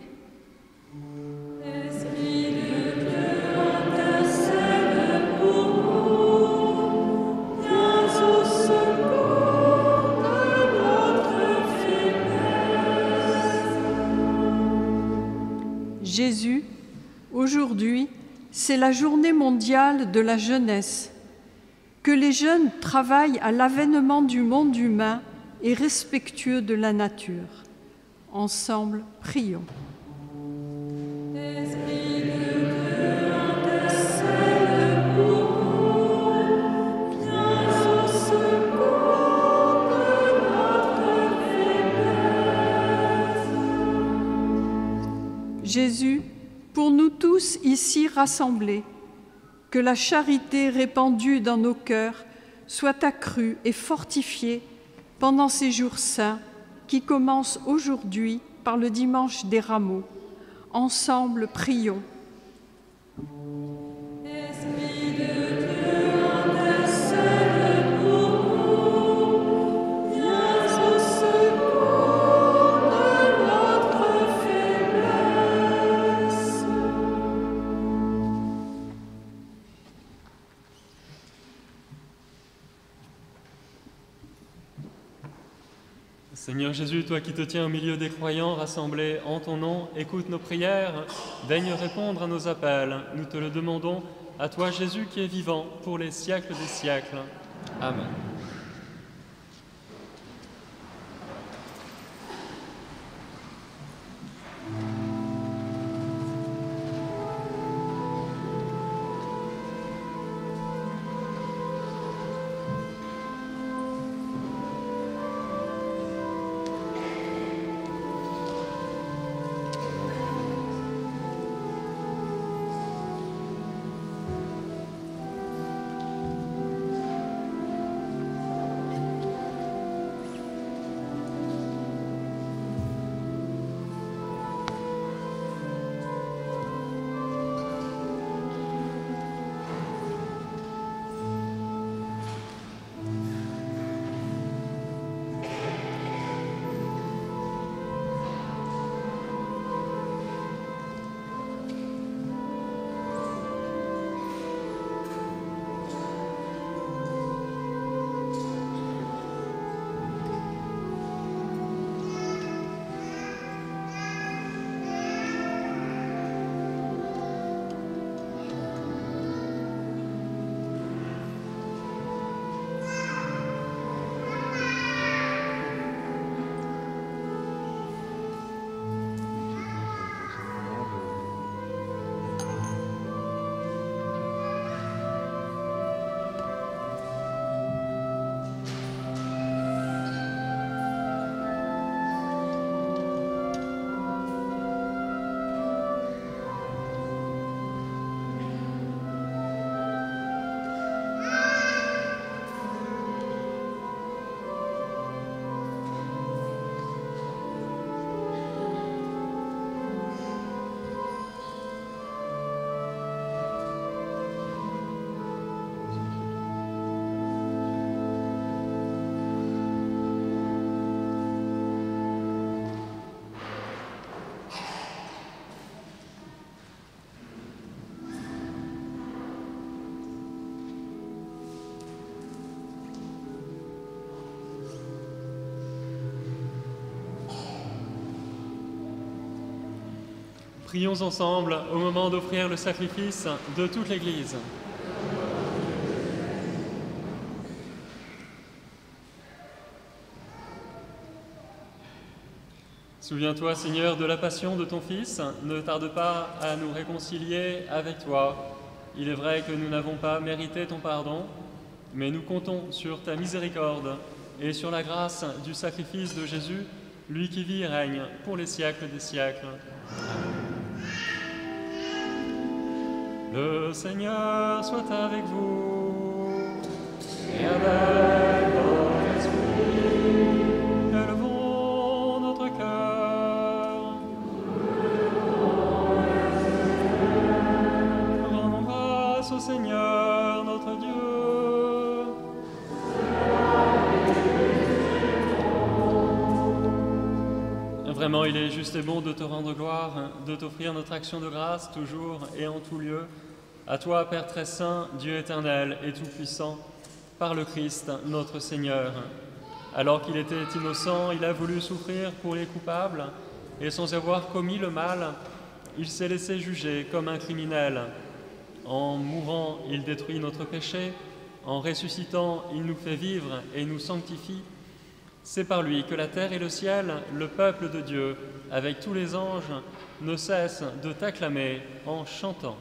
Jésus, aujourd'hui, c'est la journée mondiale de la jeunesse. Que les jeunes travaillent à l'avènement du monde humain et respectueux de la nature. Ensemble, prions. pour nous tous ici rassemblés, que la charité répandue dans nos cœurs soit accrue et fortifiée pendant ces jours saints qui commencent aujourd'hui par le dimanche des Rameaux. Ensemble, prions. Seigneur Jésus, toi qui te tiens au milieu des croyants rassemblés en ton nom, écoute nos prières, daigne répondre à nos appels. Nous te le demandons à toi, Jésus, qui est vivant pour les siècles des siècles. Amen. Prions ensemble au moment d'offrir le sacrifice de toute l'Église. Souviens-toi, Seigneur, de la passion de ton Fils. Ne tarde pas à nous réconcilier avec toi. Il est vrai que nous n'avons pas mérité ton pardon, mais nous comptons sur ta miséricorde et sur la grâce du sacrifice de Jésus, lui qui vit et règne pour les siècles des siècles. Le Seigneur soit avec vous et avec votre esprit. Élevons notre cœur. Rendons grâce au Seigneur notre Dieu. Vraiment, il est juste et bon de te rendre gloire, de t'offrir notre action de grâce toujours et en tout lieu. À toi, Père très saint, Dieu éternel et tout-puissant, par le Christ, notre Seigneur. Alors qu'il était innocent, il a voulu souffrir pour les coupables, et sans avoir commis le mal, il s'est laissé juger comme un criminel. En mourant, il détruit notre péché, en ressuscitant, il nous fait vivre et nous sanctifie. C'est par lui que la terre et le ciel, le peuple de Dieu, avec tous les anges, ne cessent de t'acclamer en chantant.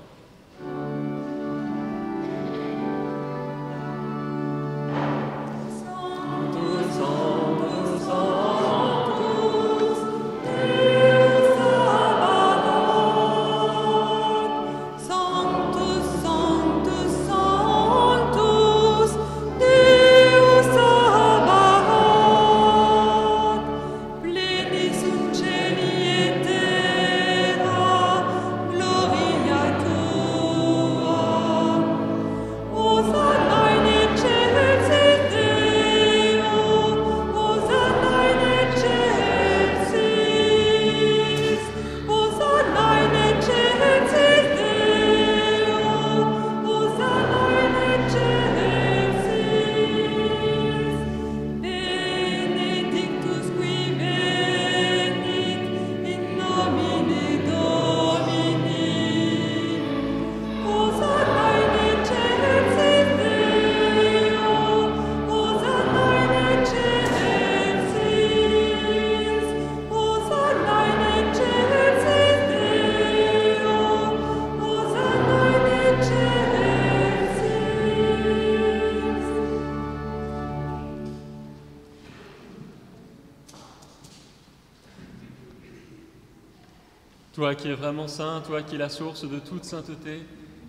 Toi qui es vraiment saint, toi qui es la source de toute sainteté,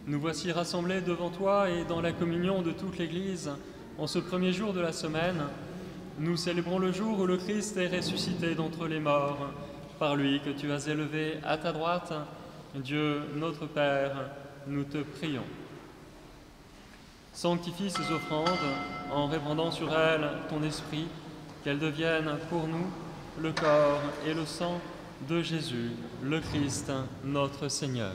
nous voici rassemblés devant toi et dans la communion de toute l'Église. En ce premier jour de la semaine, nous célébrons le jour où le Christ est ressuscité d'entre les morts, par lui que tu as élevé à ta droite. Dieu, notre Père, nous te prions. Sanctifie ces offrandes en répandant sur elles ton esprit, qu'elles deviennent pour nous le corps et le sang de Jésus, le Christ, notre Seigneur.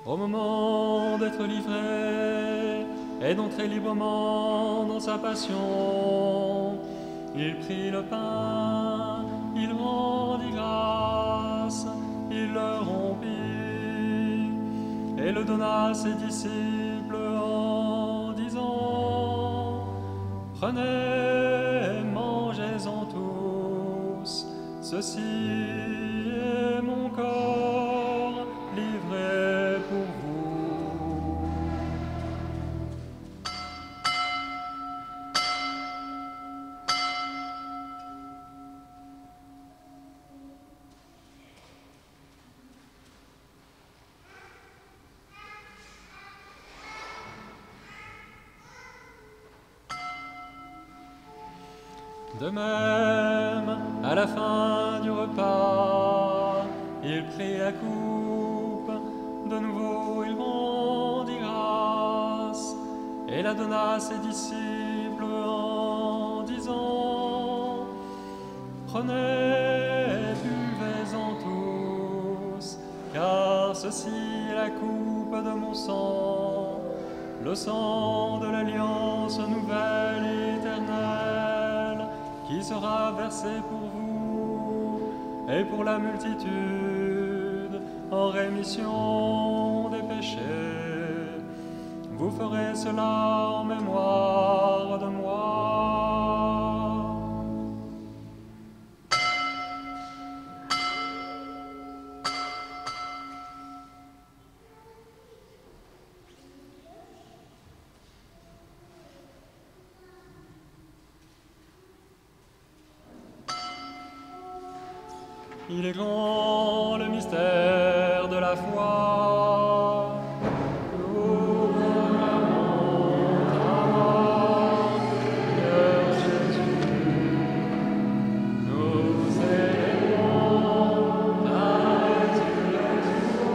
Au moment d'être livré et d'entrer librement dans sa passion, il prit le pain, il rendit grâce, il le rompit et le donna à ses disciples en disant: Prenez et mangez-en tous, ceci est mon corps livré pour vous. De même, à la fin du repas, il prit la coupe, de nouveau il rendit grâce, et la donna à ses disciples en disant: Prenez et buvez-en tous, car ceci est la coupe de mon sang, le sang de l'alliance nouvelle et éternelle, qui sera versé pour vous et pour la multitude en rémission des péchés. Vous ferez cela en mémoire de moi. Il est grand le mystère de la foi. Nous proclamons ta mort, Seigneur Jésus. Nous célébrons ta résurrection.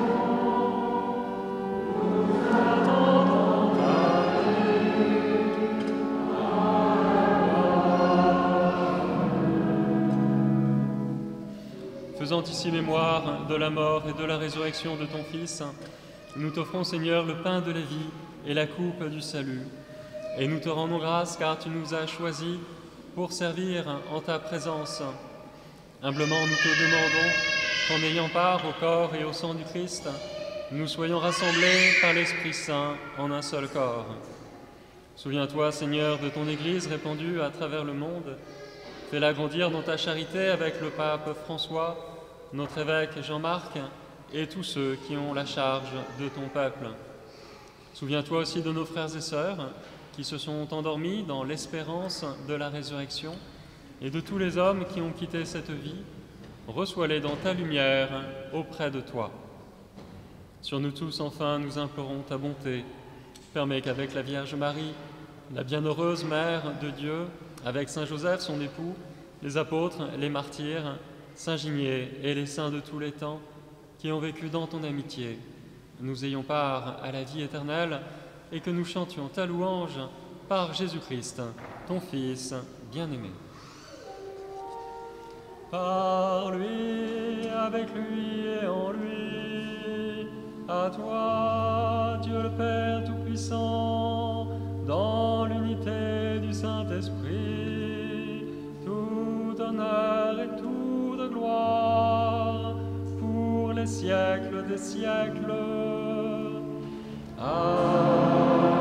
Nous attendons ta venue. Faisant ici mémoire de la mort et de la résurrection de ton Fils, nous t'offrons, Seigneur, le pain de la vie et la coupe du salut. Et nous te rendons grâce car tu nous as choisis pour servir en ta présence. Humblement, nous te demandons qu'en ayant part au corps et au sang du Christ, nous soyons rassemblés par l'Esprit Saint en un seul corps. Souviens-toi, Seigneur, de ton Église répandue à travers le monde. Fais-la grandir dans ta charité avec le pape François, notre évêque Jean-Marc et tous ceux qui ont la charge de ton peuple. Souviens-toi aussi de nos frères et sœurs qui se sont endormis dans l'espérance de la résurrection et de tous les hommes qui ont quitté cette vie. Reçois-les dans ta lumière auprès de toi. Sur nous tous, enfin, nous implorons ta bonté. Permets qu'avec la Vierge Marie, la bienheureuse Mère de Dieu, avec Saint Joseph, son époux, les apôtres, les martyrs, Saint Gimier et les saints de tous les temps qui ont vécu dans ton amitié, nous ayons part à la vie éternelle et que nous chantions ta louange par Jésus-Christ, ton Fils bien-aimé. Par lui, avec lui et en lui, à toi, Dieu le Père Tout-Puissant, dans l'unité du Saint-Esprit, tout honneur et toute gloire pour les siècles des siècles. Amen.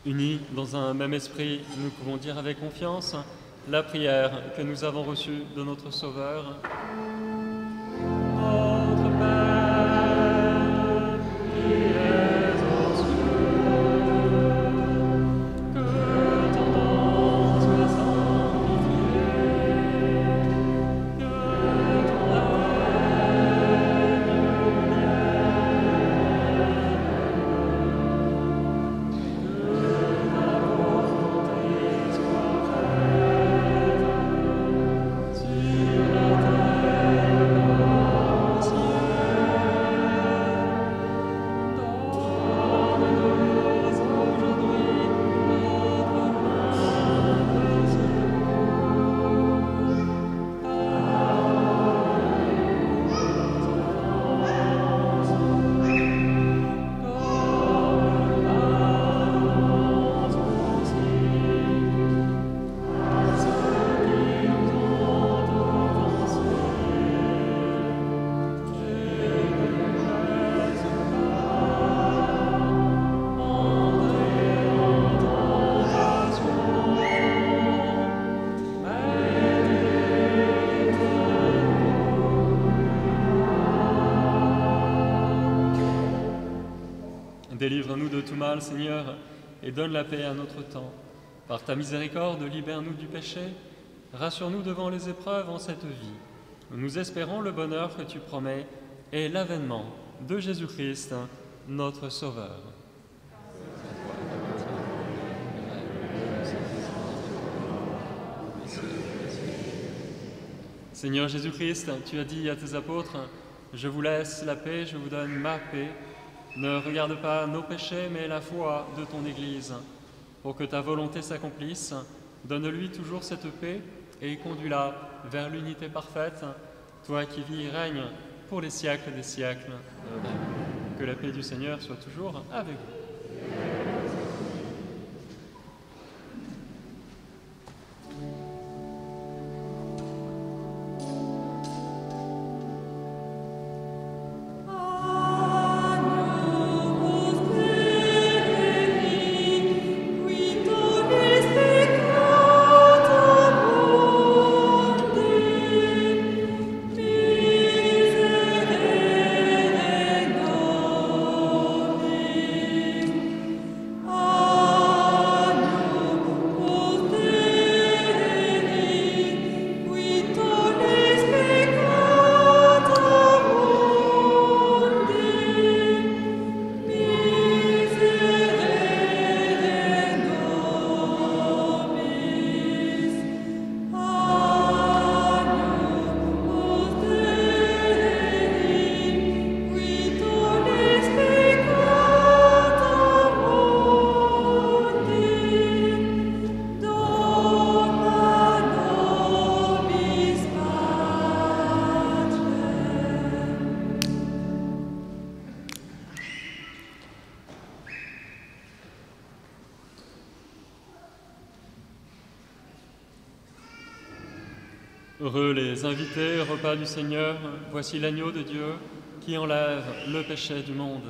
Unis dans un même esprit, nous pouvons dire avec confiance la prière que nous avons reçue de notre Sauveur. Notre Père, qui es aux cieux, que ton nom soit sanctifié, que ton Délivre-nous de tout mal, Seigneur, et donne la paix à notre temps. Par ta miséricorde, libère-nous du péché, rassure-nous devant les épreuves en cette vie. Nous espérons le bonheur que tu promets et l'avènement de Jésus-Christ, notre Sauveur. Seigneur Jésus-Christ, tu as dit à tes apôtres, « Je vous laisse la paix, je vous donne ma paix. » Ne regarde pas nos péchés, mais la foi de ton Église. Pour que ta volonté s'accomplisse, donne-lui toujours cette paix et conduis-la vers l'unité parfaite, toi qui vis et règnes pour les siècles des siècles. Que la paix du Seigneur soit toujours avec vous. Heureux les invités au repas du Seigneur, voici l'agneau de Dieu qui enlève le péché du monde.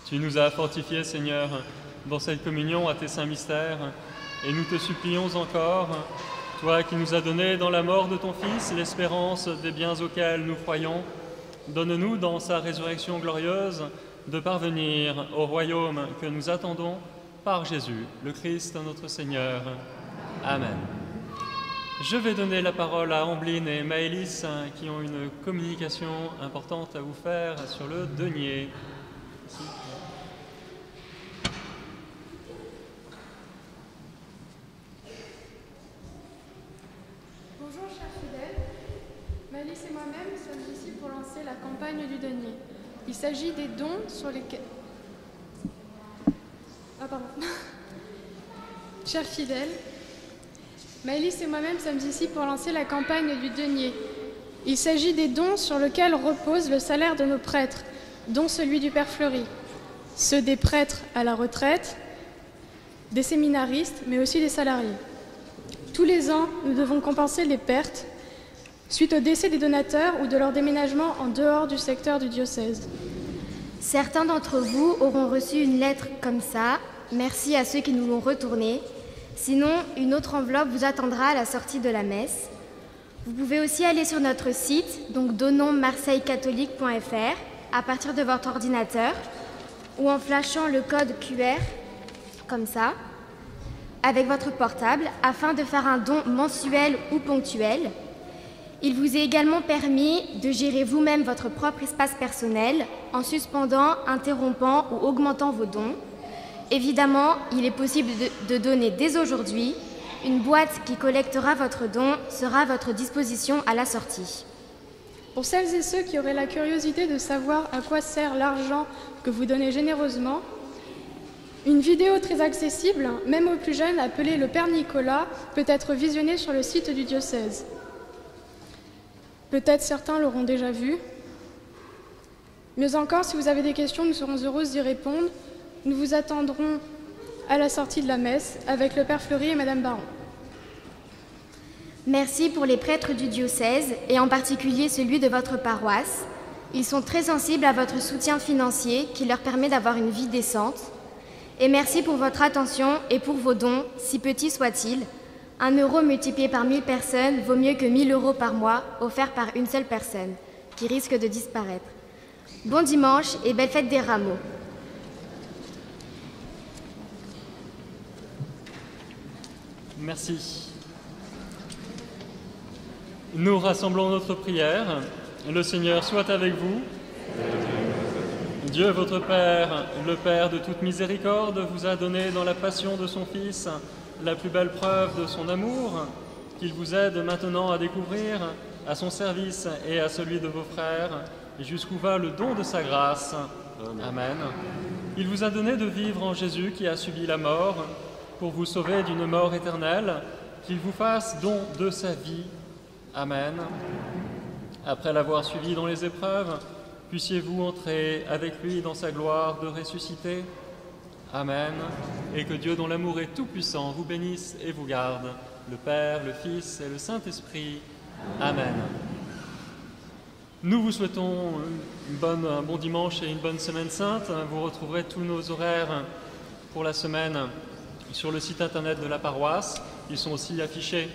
Tu nous as fortifiés, Seigneur, dans cette communion à tes saints mystères, et nous te supplions encore, toi qui nous as donné dans la mort de ton Fils l'espérance des biens auxquels nous croyons, donne-nous dans sa résurrection glorieuse de parvenir au royaume que nous attendons par Jésus, le Christ notre Seigneur. Amen. Je vais donner la parole à Ambline et Maëlys qui ont une communication importante à vous faire sur le denier. Merci. Bonjour chers fidèles, Maëlys et moi-même sommes ici pour lancer la campagne du denier. Il s'agit des dons sur lesquels... Chers fidèles, Maëlys et moi-même sommes ici pour lancer la campagne du denier. Il s'agit des dons sur lesquels repose le salaire de nos prêtres, dont celui du Père Fleury, ceux des prêtres à la retraite, des séminaristes, mais aussi des salariés. Tous les ans, nous devons compenser les pertes suite au décès des donateurs ou de leur déménagement en dehors du secteur du diocèse. Certains d'entre vous auront reçu une lettre comme ça. Merci à ceux qui nous l'ont retournée. Sinon, une autre enveloppe vous attendra à la sortie de la messe. Vous pouvez aussi aller sur notre site, donc donnonsmarseillecatholique.fr, à partir de votre ordinateur, ou en flashant le code QR, comme ça, avec votre portable, afin de faire un don mensuel ou ponctuel. Il vous est également permis de gérer vous-même votre propre espace personnel en suspendant, interrompant ou augmentant vos dons. Évidemment, il est possible de donner dès aujourd'hui. Une boîte qui collectera votre don sera à votre disposition à la sortie. Pour celles et ceux qui auraient la curiosité de savoir à quoi sert l'argent que vous donnez généreusement, une vidéo très accessible, même aux plus jeunes, appelée Le Père Nicolas, peut être visionnée sur le site du diocèse. Peut-être certains l'auront déjà vue. Mieux encore, si vous avez des questions, nous serons heureuses d'y répondre. Nous vous attendrons à la sortie de la messe avec le Père Fleury et Madame Baron. Merci pour les prêtres du diocèse et en particulier celui de votre paroisse. Ils sont très sensibles à votre soutien financier qui leur permet d'avoir une vie décente. Et merci pour votre attention et pour vos dons, si petits soient-ils. 1 euro multiplié par 1000 personnes vaut mieux que 1000 euros par mois offerts par une seule personne, qui risque de disparaître. Bon dimanche et belle fête des Rameaux. Merci. Nous rassemblons notre prière. Le Seigneur soit avec vous. Dieu, votre Père, le Père de toute miséricorde, vous a donné dans la passion de son Fils la plus belle preuve de son amour, qu'il vous aide maintenant à découvrir à son service et à celui de vos frères, jusqu'où va le don de sa grâce. Amen. Il vous a donné de vivre en Jésus qui a subi la mort, pour vous sauver d'une mort éternelle, qu'il vous fasse don de sa vie. Amen. Après l'avoir suivi dans les épreuves, puissiez-vous entrer avec lui dans sa gloire de ressuscité. Amen. Et que Dieu, dont l'amour est tout-puissant, vous bénisse et vous garde, le Père, le Fils et le Saint-Esprit. Amen. Nous vous souhaitons un bon dimanche et une bonne semaine sainte. Vous retrouverez tous nos horaires pour la semaine sur le site internet de la paroisse. Ils sont aussi affichés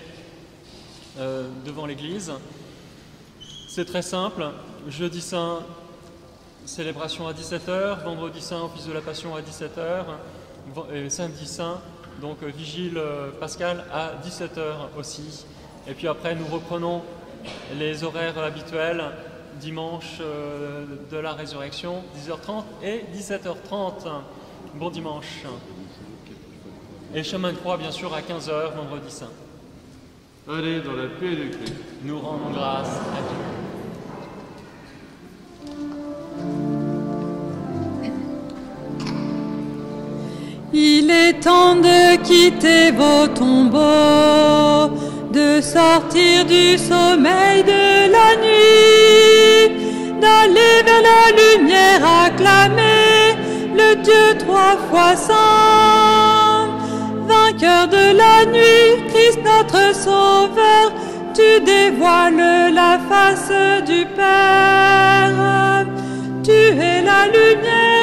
devant l'église. C'est très simple. Jeudi saint, célébration à 17h. Vendredi saint, office de la Passion à 17h. Et samedi saint, donc vigile pascale à 17h aussi. Et puis après, nous reprenons les horaires habituels. Dimanche de la résurrection, 10h30 et 17h30. Bon dimanche. Et chemin de croix, bien sûr, à 15h, vendredi saint. Allez dans la paix du Christ. Nous rendons grâce à Dieu. Il est temps de quitter vos tombeaux, de sortir du sommeil de la nuit, d'aller vers la lumière acclamer le Dieu 3 fois saint. Vainqueur de la nuit, Christ notre Sauveur, tu dévoiles la face du Père. Tu es la lumière